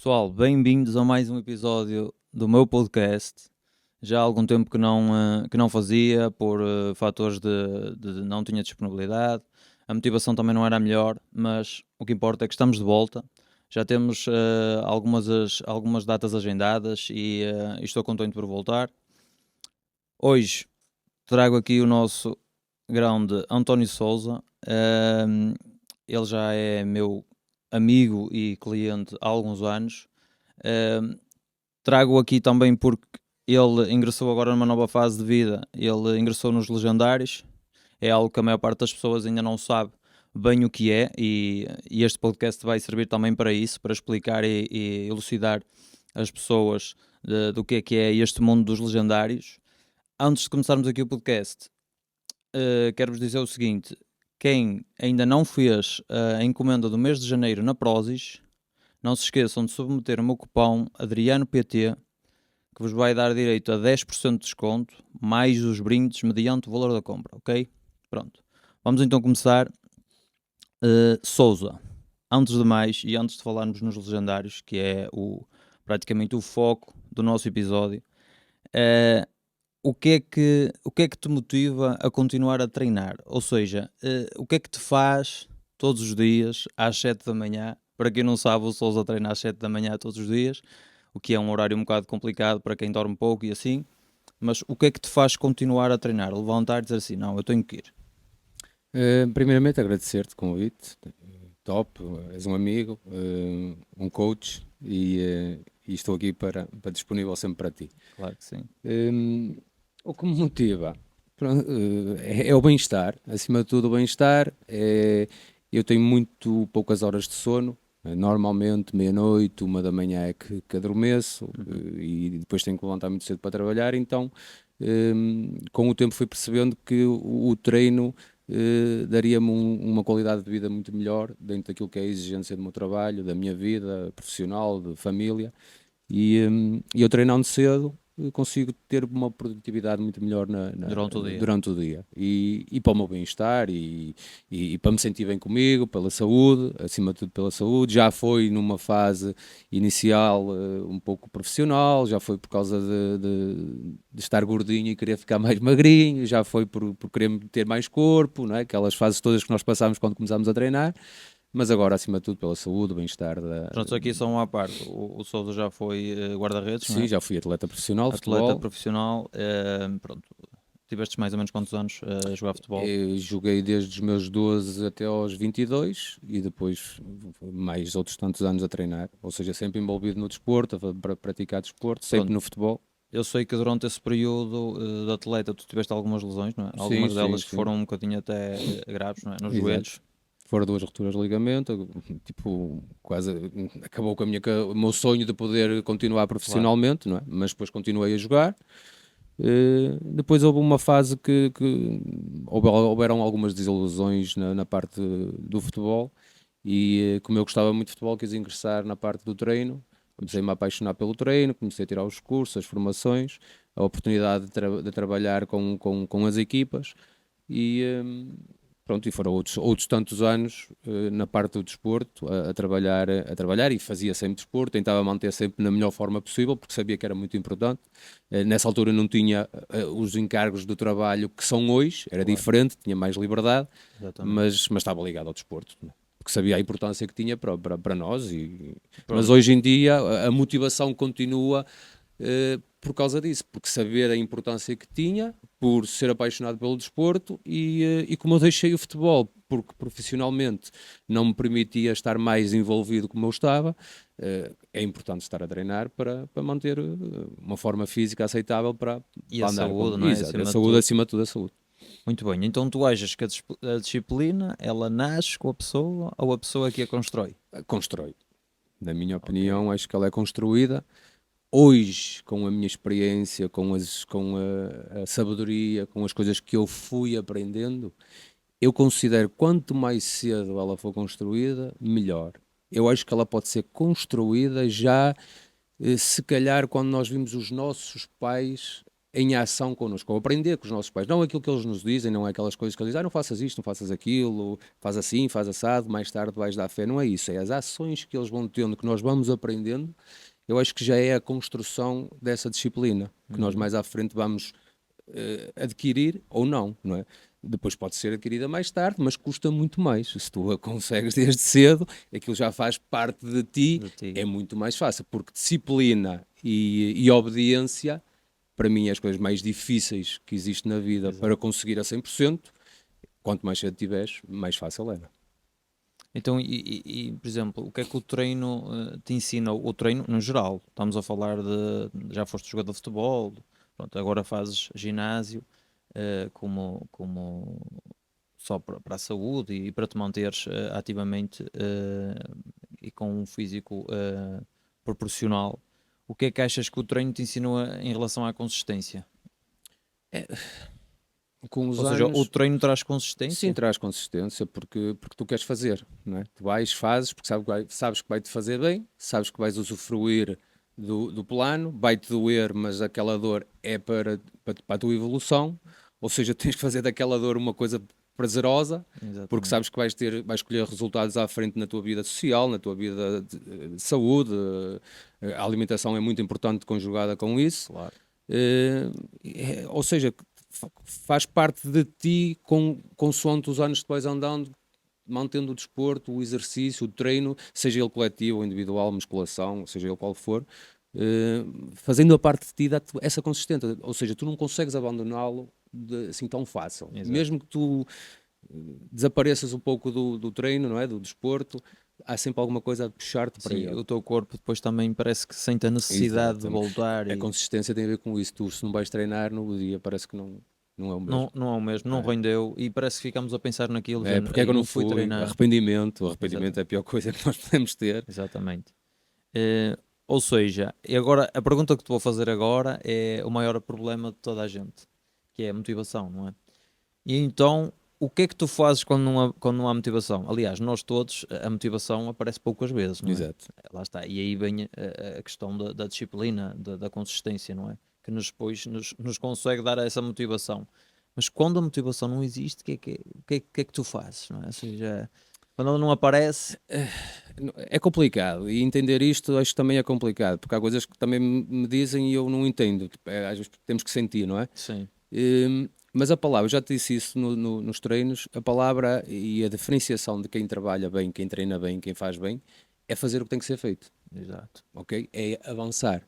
Pessoal, bem-vindos a mais um episódio do meu podcast. Já há algum tempo que não fazia, por fatores de não tinha disponibilidade. A motivação também não era a melhor, mas o que importa é que estamos de volta. Já temos algumas datas agendadas e estou contente por voltar. Hoje trago aqui o nosso grande António Souza. Ele já é meu amigo e cliente há alguns anos. Ahm, Trago aqui também porque ele ingressou agora numa nova fase de vida. Ele ingressou nos Legendários. É algo que a maior parte das pessoas ainda não sabe bem o que é, e este podcast vai servir também para isso, para explicar e elucidar as pessoas do que é este mundo dos Legendários. Antes de começarmos aqui o podcast, quero-vos dizer o seguinte: quem ainda não fez a encomenda do mês de janeiro na Prozis, não se esqueçam de submeter o meu cupom ADRIANOPT, que vos vai dar direito a 10% de desconto, mais os brindes mediante o valor da compra, ok? Pronto. Vamos então começar. Souza. Antes de mais, e antes de falarmos nos Legendários, que é praticamente o foco do nosso episódio, o que é que te motiva a continuar a treinar? Ou seja, o que é que te faz todos os dias, às 7 da manhã? Para quem não sabe, o Souza treina às 7 da manhã todos os dias, o que é um horário um bocado complicado para quem dorme pouco e assim. Mas o que é que te faz continuar a treinar? Levantar e dizer assim, não, eu tenho que ir. Primeiramente agradecer-te o convite, top, és um amigo, um coach e estou aqui para disponível sempre para ti. Claro que sim. O que me motiva é o bem-estar, acima de tudo o bem-estar. Eu tenho muito poucas horas de sono, normalmente meia-noite, 1 da manhã é que adormeço, e depois tenho que levantar muito cedo para trabalhar, então com o tempo fui percebendo que o treino daria-me uma qualidade de vida muito melhor dentro daquilo que é a exigência do meu trabalho, da minha vida profissional, de família. E eu treinando cedo consigo ter uma produtividade muito melhor Durante o dia. durante o dia. E para o meu bem-estar e para me sentir bem comigo, pela saúde, acima de tudo pela saúde. Já foi numa fase inicial um pouco profissional, já foi por causa de estar gordinho e querer ficar mais magrinho, já foi por querer ter mais corpo, não é? Aquelas fases todas que nós passamos quando começámos a treinar. Mas agora, acima de tudo, pela saúde, o bem-estar Pronto, aqui só uma parte. O Sousa já foi guarda-redes, não Sim, é? já fui atleta profissional de Atleta futebol. profissional. Pronto, tiveste mais ou menos quantos anos a jogar futebol? Eu joguei desde os meus 12 até aos 22 e depois mais outros tantos anos a treinar. Ou seja, sempre envolvido no desporto, para praticar desporto, sempre Pronto, no futebol. eu sei que durante esse período de atleta tu tiveste algumas lesões, não é? Sim, Algumas sim, delas que sim. foram um bocadinho até graves, não é? Nos Exato. joelhos. Foram 2 rupturas de ligamento, tipo, quase acabou com o meu sonho de poder continuar Claro. profissionalmente, não é? Mas depois continuei a jogar. Depois houve uma fase que houveram algumas desilusões na parte do futebol e como eu gostava muito de futebol quis ingressar na parte do treino, comecei-me a apaixonar pelo treino, comecei a tirar os cursos, as formações, a oportunidade de trabalhar com as equipas e pronto, e foram outros tantos anos na parte do desporto, a trabalhar e fazia sempre desporto, tentava manter sempre na melhor forma possível, porque sabia que era muito importante. Nessa altura não tinha os encargos do trabalho que são hoje, era Claro, diferente, tinha mais liberdade, exatamente. mas estava ligado ao desporto, né? Porque sabia a importância que tinha para nós. Mas Pronto, hoje em dia a motivação continua por causa disso, porque saber a importância que tinha, por ser apaixonado pelo desporto e como eu deixei o futebol, porque profissionalmente não me permitia estar mais envolvido como eu estava, é importante estar a treinar para manter uma forma física aceitável e a para andar saúde, com. não é? Exato, a Acima de saúde tudo. acima de tudo, a saúde. Muito bem, então tu achas que a disciplina, ela nasce com a pessoa ou a pessoa que a constrói? Constrói. Na minha Ok, opinião, acho que ela é construída. Hoje, com a minha experiência, com a sabedoria, com as coisas que eu fui aprendendo, eu considero quanto mais cedo ela for construída, melhor. Eu acho que ela pode ser construída já, se calhar, quando nós vimos os nossos pais em ação connosco, ou aprender com os nossos pais, não aquilo que eles nos dizem, não é aquelas coisas que eles dizem, não faças isto, não faças aquilo, faz assim, faz assado, mais tarde vais dar fé, não é isso, é as ações que eles vão tendo, que nós vamos aprendendo, eu acho que já é a construção dessa disciplina, que nós mais à frente vamos adquirir ou não, não é? Depois pode ser adquirida mais tarde, mas custa muito mais. Se tu a consegues desde cedo, aquilo já faz parte de ti, De ti. é muito mais fácil, porque disciplina e obediência, para mim, é as coisas mais difíceis que existem na vida Exato. para conseguir a 100%. Quanto mais cedo tiveres, mais fácil é. Então, por exemplo, o que é que o treino te ensina? O treino, no geral, estamos a falar de. Já foste jogador de futebol, pronto, agora fazes ginásio, como só para a saúde e para te manteres ativamente e com um físico proporcional. O que é que achas que o treino te ensinou em relação à consistência? Com os Ou seja, o anos, treino traz sim, consistência? traz consistência porque tu queres fazer, não é? Tu vais, fazes, porque sabes que vai-te fazer bem, sabes que vais usufruir do plano, vai-te doer, mas aquela dor é para a tua evolução, ou seja, tens que fazer daquela dor uma coisa prazerosa, porque Exatamente, sabes que vais escolher resultados à frente na tua vida social, na tua vida de saúde, a alimentação é muito importante conjugada com isso, claro. ou seja, faz parte de ti consoante os anos que vais andando, mantendo o desporto, o exercício, o treino, seja ele coletivo ou individual, musculação, seja ele qual for, fazendo a parte de ti, dá-te essa consistência. Ou seja, tu não consegues abandoná-lo assim tão fácil. Exato. Mesmo que tu desapareças um pouco do treino, não é? Do desporto, há sempre alguma coisa a puxar-te para Sim, ele. o teu corpo depois também parece que sente a necessidade de Exatamente. voltar A e consistência tem a ver com isso. Tu, se não vais treinar no dia, parece que não é o mesmo. não é o mesmo, não É. rendeu e parece que ficamos a pensar naquilo, É, género, porque é que ei, eu não não fui fui? treinar. Arrependimento. O arrependimento é Exatamente, a pior coisa que nós podemos ter. exatamente. Ou seja, e agora a pergunta que te vou fazer agora é o maior problema de toda a gente, que é a motivação, não é? E então, o que é que tu fazes quando não há motivação? Aliás, nós todos, a motivação aparece poucas vezes, não é? Exato. Lá está. E aí vem a questão da disciplina, da consistência, não é? Que depois nos consegue dar essa motivação. Mas quando a motivação não existe, o que é que tu fazes, não é? Ou seja, quando ela não aparece, É complicado. E entender isto acho que também é complicado. Porque há coisas que também me dizem e eu não entendo. Tipo, às vezes temos que sentir, não é? sim, Mas a palavra, eu já te disse isso nos treinos, a palavra e a diferenciação de quem trabalha bem, quem treina bem, quem faz bem, é fazer o que tem que ser feito. exato. Ok? É avançar.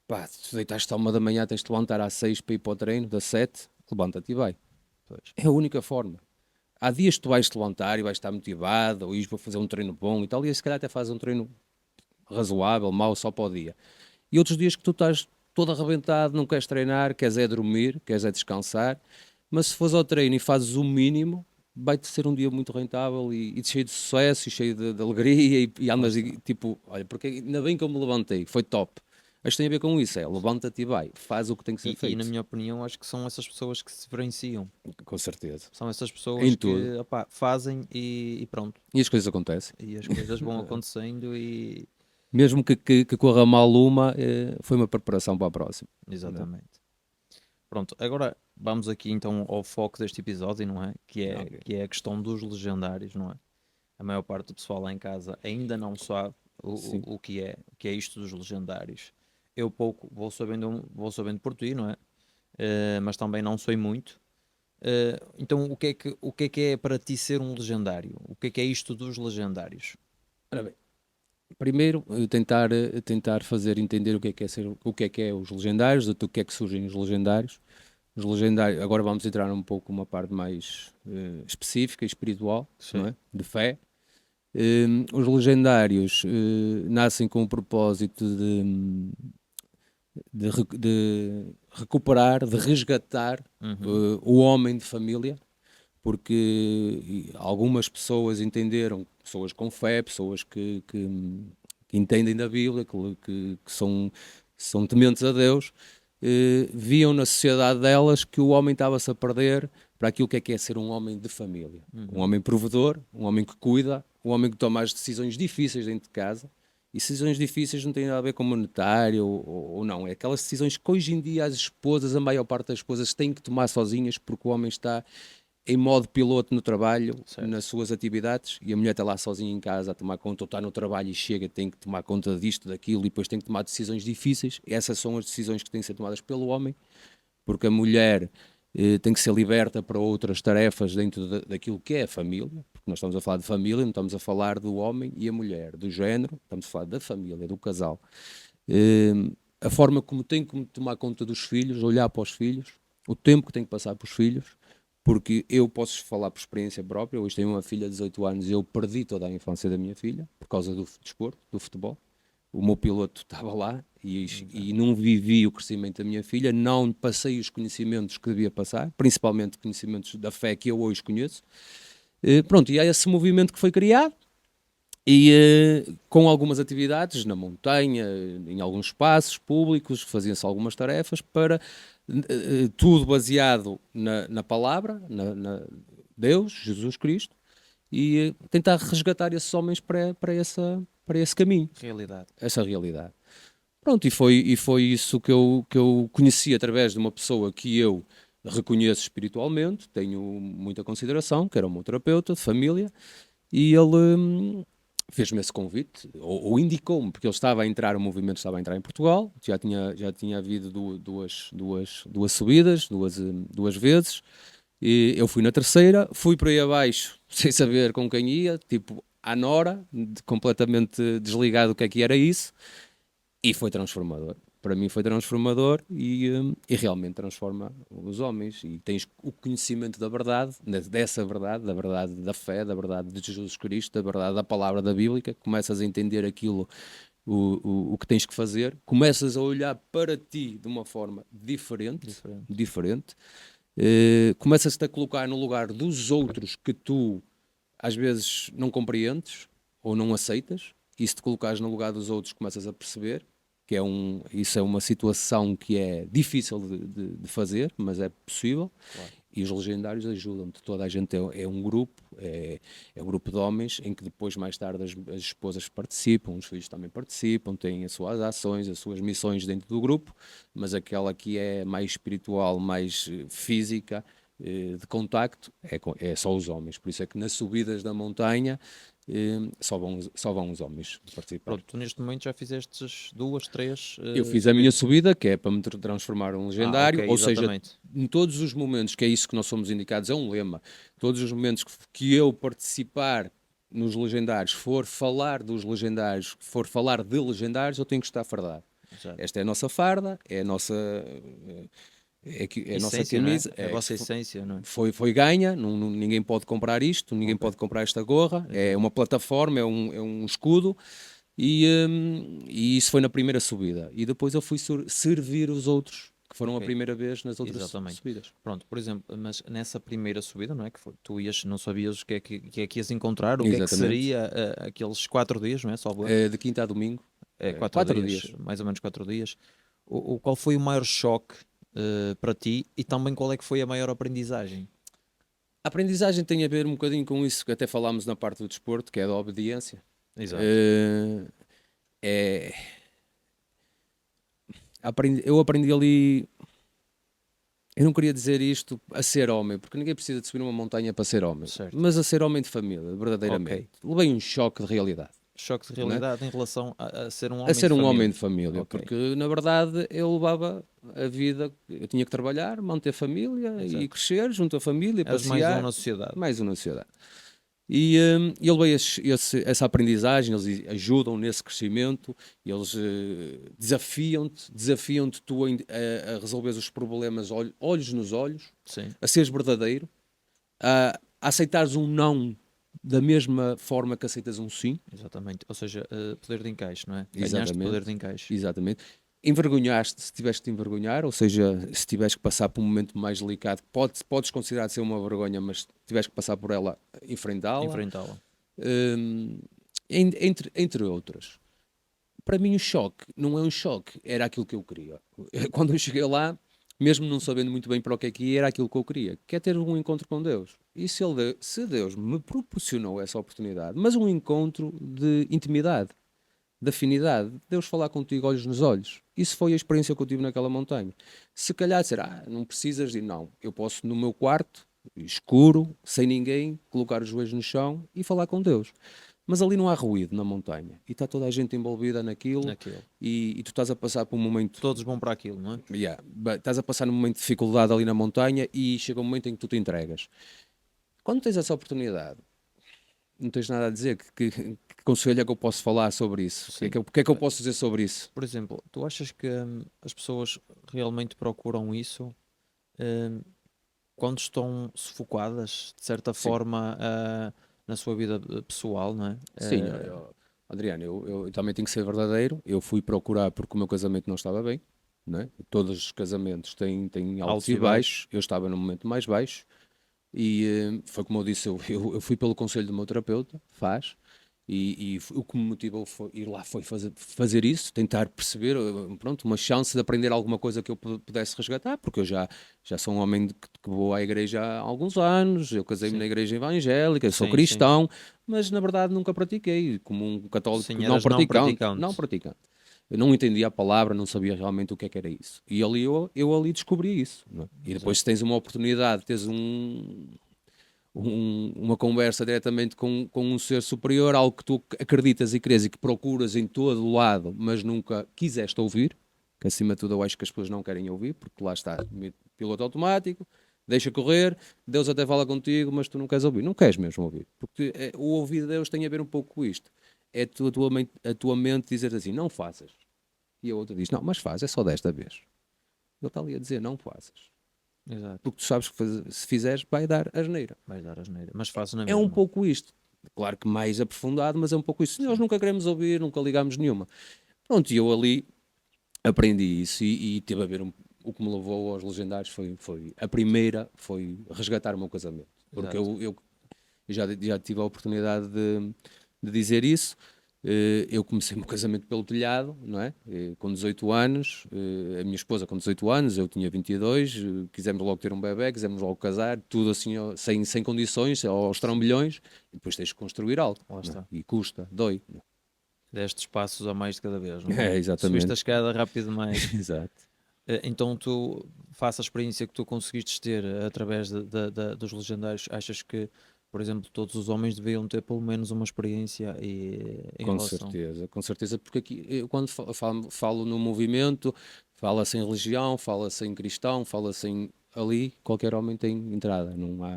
Pá, se deitaste à 1 da manhã, tens de te levantar às 6 para ir para o treino, das 7, levanta-te e vai. Pois. É a única forma. Há dias que tu vais te levantar e vais estar motivado, ou ires para fazer um treino bom e tal, e se calhar até fazes um treino razoável, mau, só para o dia. E outros dias que tu estás todo arrebentado, não queres treinar, queres é dormir, queres é descansar, mas se fores ao treino e fazes o mínimo, vai-te ser um dia muito rentável e cheio de sucesso e cheio de alegria e Lá andas está. e, tipo, olha, porque ainda bem que eu me levantei, foi top. Acho que tem a ver com isso, é levanta-te e vai, faz o que tem que ser E na feito, minha opinião, acho que são essas pessoas que se diferenciam. com certeza. São essas Em pessoas tudo. que opá, fazem e pronto. E as coisas acontecem. E as coisas vão acontecendo e. Mesmo que corra mal uma, foi uma preparação para a próxima. Né? Exatamente. Pronto, agora vamos aqui então ao foco deste episódio, não é? Que é, Ok. que é a questão dos legendários, não é? A maior parte do pessoal lá em casa ainda não sabe o, Sim. o que é isto dos legendários. Eu pouco vou sabendo por ti, não é? Mas também não sei muito. Então, o que é para ti ser um legendário? O que é isto dos legendários? Ora bem, primeiro, tentar fazer entender o que é os legendários, do que é que surgem os legendários. Os legendários, agora vamos entrar um pouco numa parte mais específica e espiritual, não Sim. é? De fé. Os legendários nascem com o propósito de recuperar, de resgatar Uhum. o homem de família, porque algumas pessoas entenderam, pessoas com fé, pessoas que entendem da Bíblia, que são tementes a Deus, viam na sociedade delas que o homem estava-se a perder para aquilo que é ser um homem de família. Um Uhum. homem provedor, um homem que cuida, um homem que toma as decisões difíceis dentro de casa E decisões difíceis não têm nada a ver com monetário ou não. É aquelas decisões que hoje em dia as esposas, a maior parte das esposas, têm que tomar sozinhas porque o homem está em modo piloto no trabalho, Certo. nas suas atividades, e a mulher está lá sozinha em casa a tomar conta, ou está no trabalho e chega, tem que tomar conta disto, daquilo, e depois tem que tomar decisões difíceis. Essas são as decisões que têm que ser tomadas pelo homem, porque a mulher tem que ser liberta para outras tarefas dentro daquilo que é a família, porque nós estamos a falar de família, não estamos a falar do homem e a mulher, do género, estamos a falar da família, do casal. A forma como tem que tomar conta dos filhos, olhar para os filhos, o tempo que tem que passar para os filhos, porque eu posso falar por experiência própria. Hoje tenho uma filha de 18 anos e eu perdi toda a infância da minha filha por causa do desporto, do futebol. O meu piloto estava lá e não vivi o crescimento da minha filha, não passei os conhecimentos que devia passar, principalmente conhecimentos da fé que eu hoje conheço. Pronto, e há esse movimento que foi criado, e com algumas atividades na montanha, em alguns espaços públicos, faziam-se algumas tarefas para tudo baseado na palavra, Deus, Jesus Cristo, e tentar resgatar esses homens para esse caminho, Realidade. essa realidade. Pronto, e foi isso que eu conheci através de uma pessoa que eu reconheço espiritualmente, tenho muita consideração, que era um meu terapeuta de família, e ele fez-me esse convite, ou indicou-me, porque ele estava a entrar, o movimento estava a entrar em Portugal, já tinha havido duas subidas, duas vezes, e eu fui na terceira, fui por aí abaixo, sem saber com quem ia, tipo, à Nora, completamente desligado do que era isso, e foi transformador. Para mim foi transformador e realmente transforma os homens. E tens o conhecimento da verdade, dessa verdade, da verdade da fé, da verdade de Jesus Cristo, da verdade da palavra da Bíblia. Começas a entender aquilo, o que tens que fazer. Começas a olhar para ti de uma forma diferente. Começas-te a colocar no lugar dos outros que tu às vezes não compreendes ou não aceitas. E se te colocares no lugar dos outros, começas a perceber que isso é uma situação que é difícil de fazer, mas é possível. Claro. E os legendários ajudam-te. Toda a gente é um grupo, é um grupo de homens em que depois, mais tarde, as esposas participam, os filhos também participam, têm as suas ações, as suas missões dentro do grupo, mas aquela que é mais espiritual, mais física, de contacto, é só os homens. Por isso é que nas subidas da montanha só vão os homens participar. Pronto, tu neste momento já fizeste 2, 3. Eu fiz a minha subida, que é para me transformar um legendário, ok, ou exatamente. seja, em todos os momentos, que é isso que nós somos indicados, é um lema, todos os momentos que eu participar nos legendários, for falar dos legendários, for falar de legendários, eu tenho que estar fardado. Exato. Esta é a nossa farda, é a nossa... É a nossa Essência, não é? camisa, É a vossa essência, não é? foi ganha, ninguém pode comprar isto, ninguém Ok. pode comprar esta gorra, é uma plataforma, é um escudo, e isso foi na primeira subida. E depois eu fui servir os outros, que foram Ok. a primeira vez nas outras Exatamente. subidas. Pronto, por exemplo, mas nessa primeira subida, não é? Tu não sabias o que é que ias encontrar, o que é que Exatamente. seria aqueles 4 dias, não é? Salvo erro. É de quinta a domingo. 4 4 dias, dias. mais ou menos 4 dias. Qual foi o maior choque para ti e também qual é que foi a maior aprendizagem? A aprendizagem tem a ver um bocadinho com isso que até falámos na parte do desporto, que é da obediência. Exato. Eu aprendi ali. Eu não queria dizer isto a ser homem, porque ninguém precisa de subir uma montanha para ser homem, Certo. mas a ser homem de família, verdadeiramente. Levei um choque de realidade. Choque de realidade em relação a ser um homem A ser de um família. homem de família, Ok. porque na verdade eu levava a vida, eu tinha que trabalhar, manter família Exato. e crescer junto à família, És mais passear. um na sociedade. Mais um na sociedade. E eu levei essa aprendizagem, eles ajudam nesse crescimento, eles desafiam-te tu a resolveres os problemas olhos nos olhos, Sim. a seres verdadeiro, a aceitares um não da mesma forma que aceitas um sim. Exatamente. Ou seja, poder de encaixe, não é? Ganhaste Exatamente. poder de encaixe. Exatamente. Envergonhaste se tiveste que te envergonhar, ou seja, se tiveres que passar por um momento mais delicado, podes considerar ser uma vergonha, mas se tiveres que passar por ela, enfrentá-la. Enfrentá-la. Entre outras. Para mim o choque não é um choque, era aquilo que eu queria. Quando eu cheguei lá, mesmo não sabendo muito bem para o que é que ia, era aquilo que eu queria, que é ter um encontro com Deus. E se Deus me proporcionou essa oportunidade, mas um encontro de intimidade, de afinidade, de Deus falar contigo olhos nos olhos. Isso foi a experiência que eu tive naquela montanha. Se calhar dizer, não precisas de... Não, eu posso no meu quarto, escuro, sem ninguém, colocar os joelhos no chão e falar com Deus. Mas ali não há ruído na montanha. E está toda a gente envolvida naquilo. E tu estás a passar por um momento... Todos vão para aquilo, não é? Estás a passar num momento de dificuldade ali na montanha e chega um momento em que tu te entregas. Quando tens essa oportunidade, não tens nada a dizer. Que conselho é que eu posso falar sobre isso? O que é que eu posso dizer sobre isso? Por exemplo, tu achas que as pessoas realmente procuram isso quando estão sufocadas, de certa forma, na sua vida pessoal, não é? Sim, Adriano, eu também tenho que ser verdadeiro. Eu fui procurar porque o meu casamento não estava bem, não é? Todos os casamentos têm altos e baixos. Eu estava no momento mais baixo e foi como eu disse, eu fui pelo conselho do meu terapeuta, o que me motivou foi ir lá foi fazer isso, tentar perceber, pronto, uma chance de aprender alguma coisa que eu pudesse resgatar, porque eu já sou um homem que vou à igreja há alguns anos, eu casei-me na igreja evangélica, eu sou cristão, mas na verdade nunca pratiquei, como um católico não praticante. Eu não entendia a palavra, não sabia realmente o que era isso. E ali eu ali descobri isso. Não é? E depois se tens uma oportunidade, tens uma conversa diretamente com um ser superior, algo que tu acreditas e crês e que procuras em todo o lado, mas nunca quiseste ouvir, que acima de tudo eu acho que as pessoas não querem ouvir, porque lá está, piloto automático, deixa correr, Deus até fala contigo, mas tu não queres ouvir, não queres mesmo ouvir, porque o ouvir de Deus tem a ver um pouco com isto, é a tua mente dizer assim, não faças, e a outra diz, não, mas faz, é só desta vez. Ele está ali a dizer, não faças. Exato. Porque tu sabes que se fizeres vai dar asneira. Mas faço na É mesma. um pouco isto. Claro que mais aprofundado, mas é um pouco isso. Nós nunca queremos ouvir, nunca ligamos nenhuma. Pronto, e eu ali aprendi isso e teve a ver o que me levou aos legendários foi a primeira, foi resgatar o meu casamento. Porque eu já tive a oportunidade de dizer isso. Eu comecei o meu casamento pelo telhado, não é? Com 18 anos, a minha esposa com 18 anos, eu tinha 22, quisemos logo ter um bebê, quisemos logo casar, tudo assim, sem condições, aos trambolhões, e depois tens que construir algo. E custa, dói. Destes passos a mais de cada vez, não é? Exatamente. Subiste a escada rápido demais. Exato. Então tu, faça a experiência que tu conseguiste ter através dos legendários, achas que, por exemplo, todos os homens deviam ter pelo menos uma experiência com certeza, porque aqui eu quando falo no movimento, fala-se em religião, fala-se em cristão, fala-se em ali, qualquer homem tem entrada,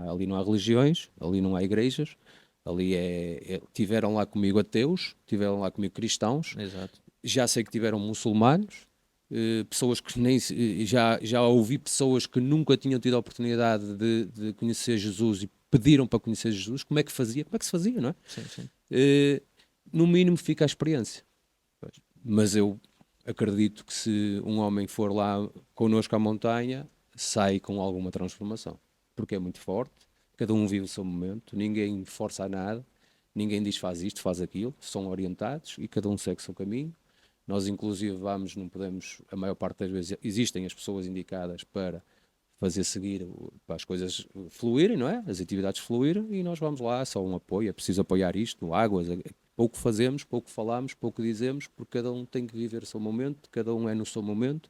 ali não há religiões, ali não há igrejas, ali tiveram lá comigo ateus, tiveram lá comigo cristãos, Exato. Já sei que tiveram muçulmanos, pessoas que nem já ouvi pessoas que nunca tinham tido a oportunidade de conhecer Jesus e pediram para conhecer Jesus. Como é que se fazia, não é? Sim. No mínimo fica a experiência. Mas eu acredito que se um homem for lá connosco à montanha, sai com alguma transformação, porque é muito forte, cada um vive o seu momento, ninguém força a nada, ninguém diz faz isto, faz aquilo, são orientados e cada um segue o seu caminho. Nós, inclusive, não podemos, a maior parte das vezes, existem as pessoas indicadas para fazer seguir, para as coisas fluírem, não é? As atividades fluírem e nós vamos lá, só um apoio, é preciso apoiar isto, águas, pouco fazemos, pouco falamos, pouco dizemos, porque cada um tem que viver o seu momento, cada um é no seu momento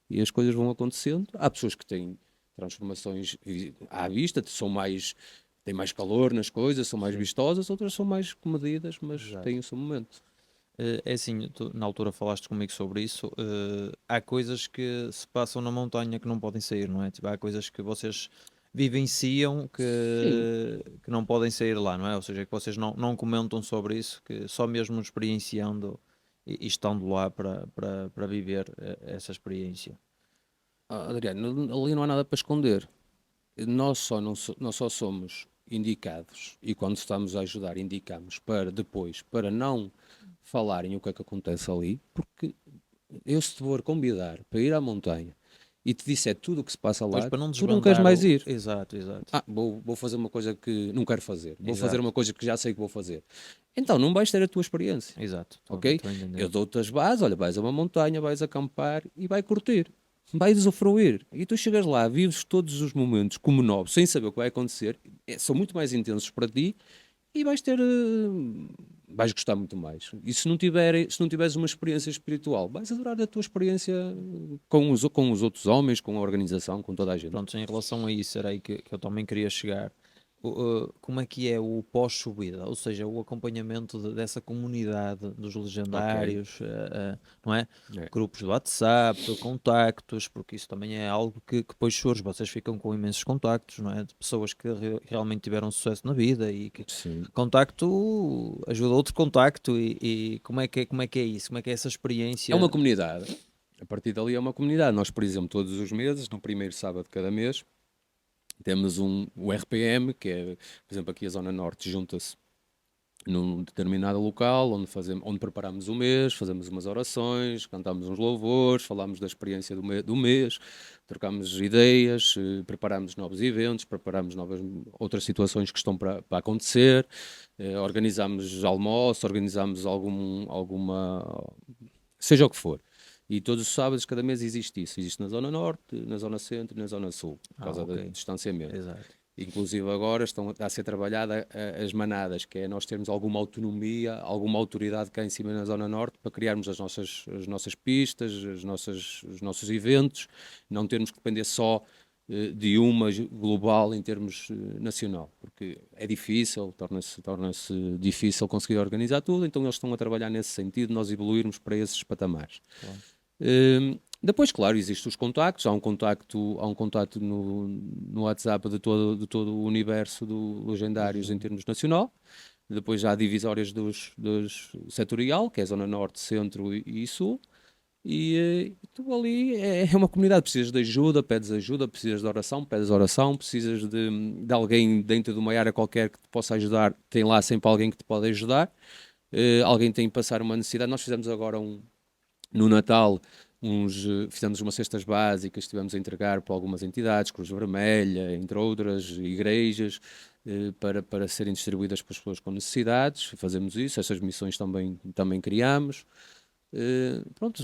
e as coisas vão acontecendo. Há pessoas que têm transformações à vista, têm mais calor nas coisas, são mais vistosas, outras são mais comedidas, mas têm o seu momento. É assim, tu, na altura falaste comigo sobre isso. Há coisas que se passam na montanha que não podem sair, não é? Tipo, há coisas que vocês vivenciam que não podem sair lá, não é? Ou seja, que vocês não comentam sobre isso, que só mesmo experienciando e estando lá para viver essa experiência. Adriano, ali não há nada para esconder. Nós só somos indicados e quando estamos a ajudar indicamos para não falarem o que é que acontece ali, porque eu se te for convidar para ir à montanha e te disser tudo o que se passa lá, tu não queres mais ir. Exato. Vou fazer uma coisa que não quero fazer, vou fazer uma coisa que já sei que vou fazer. Então não vais ter a tua experiência. Exato. Ok? Eu dou-te as bases, olha, vais a uma montanha, vais acampar e vai curtir. Vais usufruir. E tu chegas lá, vives todos os momentos como novo, sem saber o que vai acontecer, são muito mais intensos para ti e vais ter vais gostar muito mais. E se não tiveres uma experiência espiritual, vais adorar a tua experiência com os outros homens, com a organização, com toda a gente. Pronto, em relação a isso, era aí que eu também queria chegar. Como é que é o pós-subida? Ou seja, o acompanhamento dessa comunidade dos Ok. legendários, não é? É. Grupos de WhatsApp, contactos, porque isso também é algo que depois surge. Vocês ficam com imensos contactos, não é? De pessoas que realmente tiveram sucesso na vida e que Sim. contacto ajuda outro contacto. E como é que é isso? Como é que é essa É uma experiência? comunidade. A partir dali é uma comunidade. Nós, por exemplo, todos os meses, no primeiro sábado de cada mês, temos o RPM, que é, por exemplo, aqui a Zona Norte junta-se num determinado local onde preparamos o mês, fazemos umas orações, cantamos uns louvores, falamos da experiência do mês, trocamos ideias, preparamos novos eventos, preparamos outras situações que estão para acontecer, organizamos almoço, organizamos alguma, seja o que for. E todos os sábados, cada mês existe isso. Existe na Zona Norte, na Zona Centro e na Zona Sul, por causa do Ok, distanciamento. exato. Inclusive agora estão a ser trabalhada as manadas, que é nós termos alguma autonomia, alguma autoridade cá em cima na Zona Norte para criarmos as nossas pistas, os nossos eventos, não termos que depender só de uma global em termos nacional, porque é difícil, torna-se difícil conseguir organizar tudo, então eles estão a trabalhar nesse sentido, nós evoluirmos para esses patamares. Claro. Depois, claro, existem os contactos, há um contacto no WhatsApp de todo o universo do Legendários em termos nacional. Depois há divisórias dos setorial, que é a Zona Norte, Centro e Sul. E tu ali é uma comunidade, precisas de ajuda, precisas de oração, pedes oração, precisas de alguém dentro de uma área qualquer que te possa ajudar, tem lá sempre alguém que te pode ajudar. Alguém tem que passar uma necessidade. Nós fizemos agora no Natal, fizemos umas cestas básicas, estivemos a entregar para algumas entidades, Cruz Vermelha, entre outras, igrejas, para serem distribuídas para as pessoas com necessidades. Fazemos isso, essas missões também criamos. Pronto,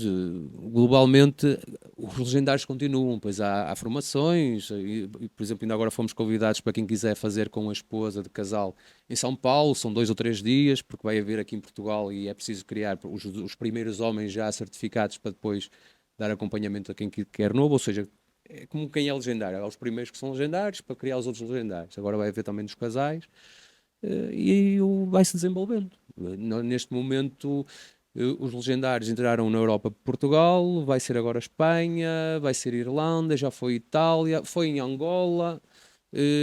globalmente os legendários continuam, pois há formações, por exemplo, ainda agora fomos convidados para quem quiser fazer com a esposa de casal em São Paulo, são 2 ou 3 dias, porque vai haver aqui em Portugal e é preciso criar os primeiros homens já certificados para depois dar acompanhamento a quem quer novo, ou seja, é como quem é legendário, há os primeiros que são legendários para criar os outros legendários, agora vai haver também dos casais, vai-se desenvolvendo. Neste momento os legendários entraram na Europa por Portugal, vai ser agora Espanha, vai ser Irlanda, já foi Itália, foi em Angola,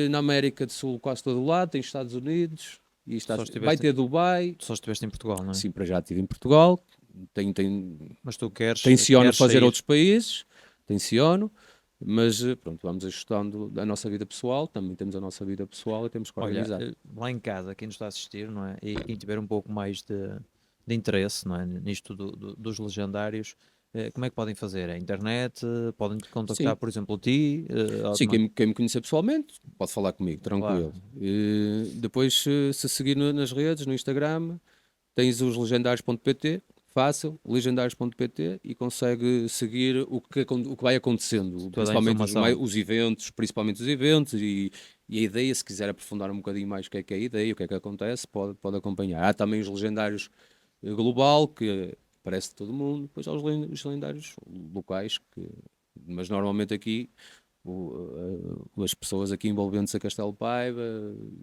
na América do Sul quase todo o lado, tem Estados Unidos, Só vai estiveste, ter Dubai, só estiveste em Portugal, não é? sim, para já estive em Portugal, Mas tu tenciono queres fazer sair. outros países, tenciono, mas pronto, vamos ajustando a nossa vida pessoal, também temos a nossa vida pessoal e temos que Olha, organizar. lá em casa, quem nos está a assistir, não é? E quem tiver um pouco mais de interesse, não é? Nisto dos legendários, como é que podem fazer? A internet? Podem te contactar, Sim, por exemplo, a ti? sim, quem me conhecer pessoalmente pode falar comigo, Claro. tranquilo. Depois, se seguir nas redes, no Instagram, tens os legendários.pt, fácil, legendários.pt, e consegue seguir o que vai acontecendo, Toda a principalmente informação. os eventos, e a ideia, se quiser aprofundar um bocadinho mais o que é a ideia, o que é que acontece, pode acompanhar. Há também os legendários global, que aparece de todo mundo, depois há os lendários locais, mas normalmente aqui as pessoas aqui envolventes a Castelo Paiva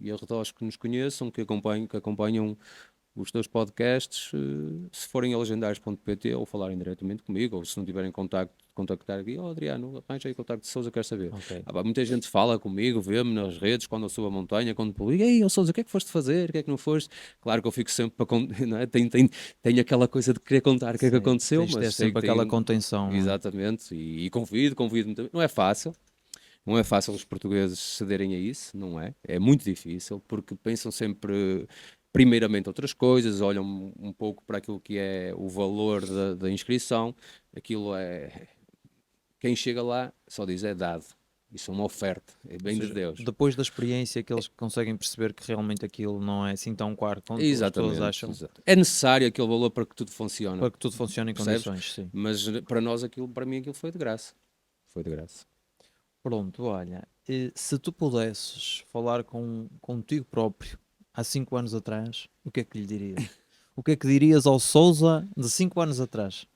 e arredores que nos conheçam, que acompanham os teus podcasts, se forem a legendários.pt ou falarem diretamente comigo, ou se não tiverem contactar aqui, Adriano, arranja aí contacto de Sousa, quero saber. Ok. Muita gente fala comigo, vê-me nas redes, quando eu subo a montanha, quando publico, ei, Sousa, o que é que foste fazer, o que é que não foste? Claro que eu fico sempre não é? Tenho aquela coisa de querer contar o que é que Sim, aconteceu, tens de mas ter sei que sempre aquela tem. contenção, não é? Exatamente, e convido-me também. Não é fácil os portugueses cederem a isso, não é? É muito difícil, porque pensam sempre primeiramente outras coisas, olham um pouco para aquilo que é o valor da inscrição. Aquilo é. Quem chega lá só diz é dado. Isso é uma oferta, é Ou bem de seja, Deus. depois da experiência que eles conseguem perceber que realmente aquilo não é assim tão caro quanto as pessoas Exatamente, acham, exato. É necessário aquele valor para que tudo funcione, para que tudo funcione em percebes? condições, sim. Mas para mim aquilo foi de graça. Foi de graça. Pronto, olha, se tu pudesses falar contigo próprio há 5 anos atrás, o que é que lhe dirias? o que é que dirias ao Sousa de 5 anos atrás?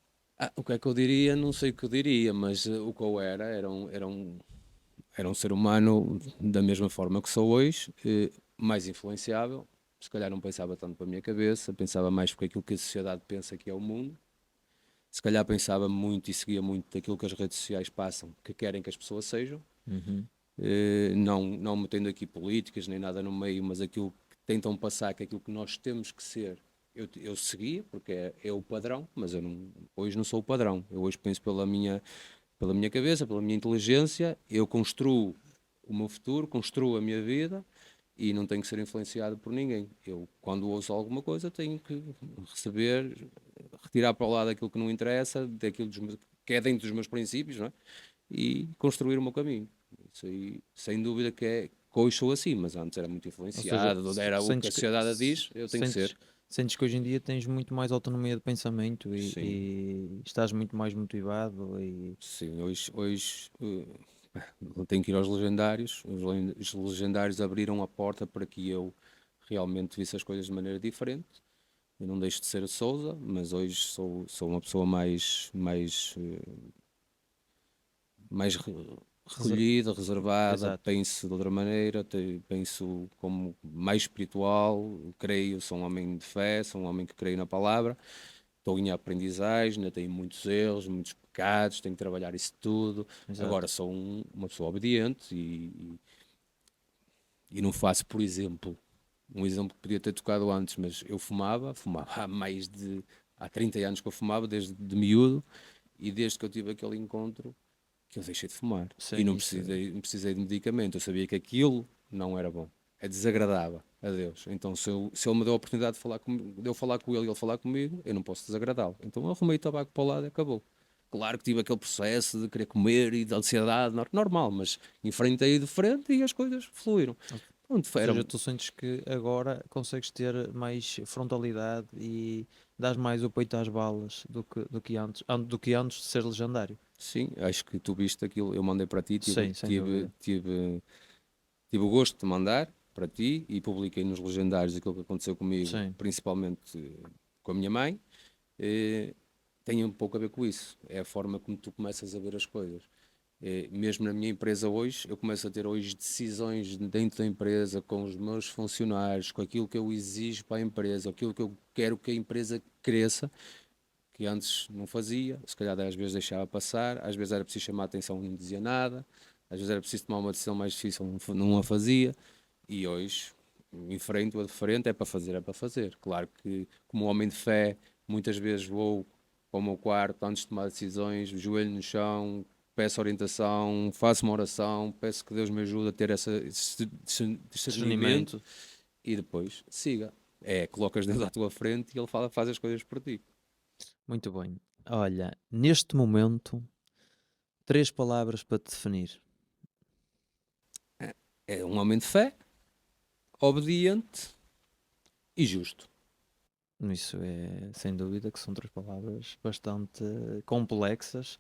O que é que eu diria? Não sei o que eu diria, mas o que eu era um ser humano da mesma forma que sou hoje, mais influenciável. Se calhar não pensava tanto para a minha cabeça, pensava mais por aquilo que a sociedade pensa que é o mundo. Se calhar pensava muito e seguia muito daquilo que as redes sociais passam, que querem que as pessoas sejam. Uhum. Não metendo aqui políticas nem nada no meio, mas aquilo que tentam passar, que é aquilo que nós temos que ser, eu seguia, porque é o padrão, mas hoje não sou o padrão. Eu hoje penso pela minha cabeça, pela minha inteligência, eu construo o meu futuro, construo a minha vida e não tenho que ser influenciado por ninguém. Eu, quando ouço alguma coisa, tenho que receber, retirar para o lado aquilo que não interessa, que é dentro dos meus princípios, não é? E construir o meu caminho. Isso aí, sem dúvida que hoje sou assim, mas antes era muito Ou seja, influenciado, era o que sentes a que, sociedade diz, eu tenho que sentes, ser. sentes que hoje em dia tens muito mais autonomia de pensamento Sim, e estás muito mais motivado e sim, hoje tenho que ir aos legendários. Os legendários abriram a porta para que eu realmente visse as coisas de maneira diferente. Eu não deixo de ser a Sousa, mas hoje sou uma pessoa mais reser- recolhida, reservada, exato. penso de outra maneira, penso como mais espiritual, creio, sou um homem de fé, sou um homem que creio na palavra, estou em aprendizagem, ainda tenho muitos erros, muitos pecados, tenho que trabalhar isso tudo. Agora Exato. sou uma pessoa obediente e não faço, por exemplo, um exemplo que podia ter tocado antes, mas eu fumava há 30 anos que eu fumava, desde de miúdo, e desde que eu tive aquele encontro que eu deixei de fumar. E Sim, isso. não precisei de medicamento. Eu sabia que aquilo não era bom. É desagradável a Deus. Então, se ele me deu a oportunidade de eu falar com ele e ele falar comigo, eu não posso desagradá-lo. Então, eu arrumei o tabaco para o lado e acabou. Claro que tive aquele processo de querer comer e de ansiedade, normal, mas enfrentei de frente e as coisas fluíram. Pronto, Ou seja, tu sentes que agora consegues ter mais frontalidade e dás mais o peito às balas do que antes de ser legendário. sim, acho que tu viste aquilo, eu mandei para ti, Sim, sem dúvida. tive o gosto de mandar para ti e publiquei nos legendários aquilo que aconteceu comigo, Sim, principalmente com a minha mãe. Tem um pouco a ver com isso. É a forma como tu começas a ver as coisas. Mesmo na minha empresa hoje, eu começo a ter hoje decisões dentro da empresa, com os meus funcionários, com aquilo que eu exijo para a empresa, aquilo que eu quero que a empresa cresça, que antes não fazia, se calhar às vezes deixava passar, às vezes era preciso chamar a atenção e não dizia nada, às vezes era preciso tomar uma decisão mais difícil, não a fazia, e hoje enfrento-a de frente, é para fazer, é para fazer. Claro que, como homem de fé, muitas vezes vou para o meu quarto antes de tomar decisões, joelho no chão, peço orientação, faço uma oração, peço que Deus me ajude a ter esse discernimento discernimento. e depois siga. Colocas Deus à tua frente e Ele faz as coisas por ti. Muito bem. Olha, neste momento, 3 palavras para te definir. É um homem de fé, obediente e justo. Isso é, sem dúvida, que são 3 palavras bastante complexas,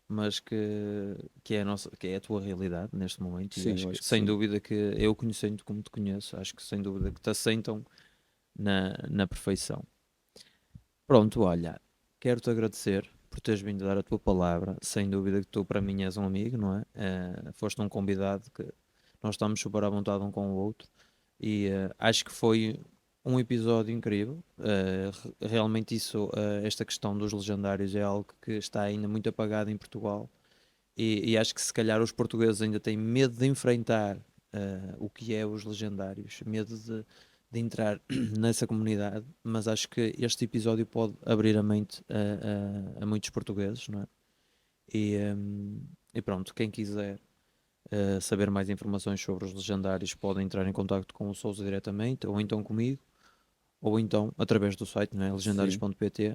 mas que é que é a tua realidade neste momento. E Sim, acho eu que, acho que sem sim. dúvida, que eu conhecendo como te conheço, acho que sem dúvida que te assentam na perfeição. Pronto, olha, quero-te agradecer por teres vindo dar a tua palavra. Sem dúvida que tu, para mim, és um amigo, não é? Foste um convidado que nós estamos super à vontade um com o outro e acho que foi um episódio incrível. Realmente isso, esta questão dos legendários é algo que está ainda muito apagado em Portugal e acho que se calhar os portugueses ainda têm medo de enfrentar o que é os legendários, medo de entrar nessa comunidade, mas acho que este episódio pode abrir a mente a muitos portugueses, não é? E pronto, quem quiser saber mais informações sobre os legendários pode entrar em contato com o Sousa diretamente, ou então comigo, ou então através do site, não é? Sim. legendários.pt.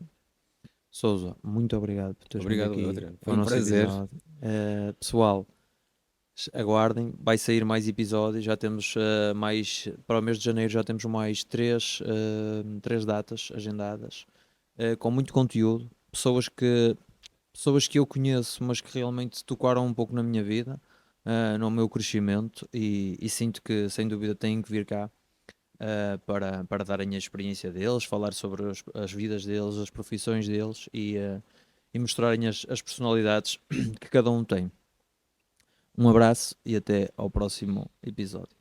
Sousa, muito obrigado por teres vindo Obrigado, aqui Adriano. Foi ao um nosso prazer. episódio. Pessoal, aguardem, vai sair mais episódios. Já temos para o mês de janeiro, já temos mais três datas agendadas, com muito conteúdo. Pessoas que eu conheço, mas que realmente tocaram um pouco na minha vida, no meu crescimento, e sinto que sem dúvida têm que vir cá para darem a experiência deles, falar sobre as vidas deles, as profissões deles e mostrarem as personalidades que cada um tem. Um abraço e até ao próximo episódio.